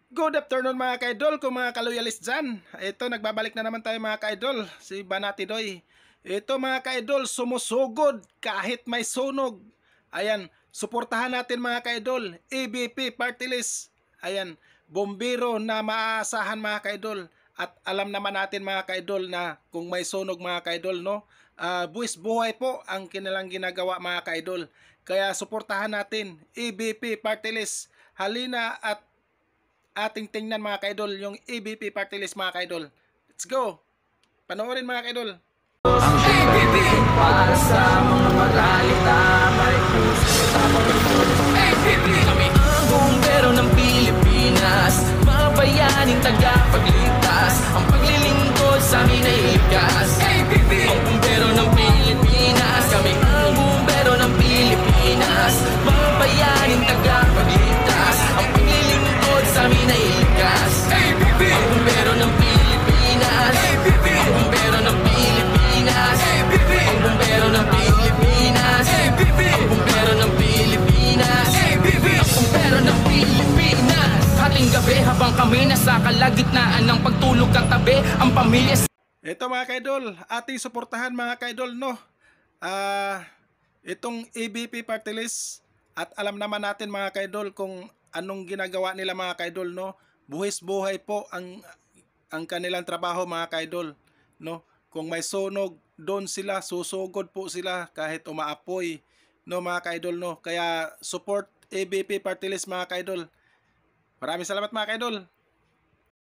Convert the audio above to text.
Good afternoon mga ka-idol, kung mga kaloyalis dyan. Ito, nagbabalik na naman tayo mga ka-idol, si Banati Doy. Ito mga ka-idol, sumusugod kahit may sunog. Ayan, suportahan natin mga ka-idol, EBP Party List. Ayan, bombero na maaasahan mga ka-idol. At alam naman natin mga ka-idol na kung may sunog mga ka-idol, no? Buwis buhay po ang kanilang ginagawa mga ka-idol. Kaya suportahan natin, EBP Party List. Halina at ating tingnan mga kaidol yung EBP party list mga kaidol. Let's go! Panoorin mga kaidol. Ang EBP para sa mga maralita may puso EBP kami ang bumbero ng Pilipinas, mga bayaning tagapagligtas, ang paglilingkod sa amin ay likas. EBP ang bumbero ng Pilipinas, kami ang bumbero ng Pilipinas, mga bayaning tagapagligtas, ang paglilingkod sa amin ay likas. EBP ang bumbero ng Pilipinas, EBP ang bumbero ng Pilipinas, EBP ang bumbero ng Pilipinas, EBP ang bumbero ng Pilipinas, EBP ang bumbero ng Pilipinas. Hating gabi habang kami nasa kalagitnaan ng pagtulog katabi ang pamilya. Ito mga kaidol, ating suportahan mga kaidol, no? Itong EBP party list, at alam naman natin mga kaidol kung anong ginagawa nila mga kaidol, no? Buhis buhay po ang kanilang trabaho mga kaidol, no? Kung may sunog, doon sila, susugod po sila kahit umaapoy, no mga kaidol, no? Kaya support EBP party list mga kaidol. Maraming salamat mga kaidol.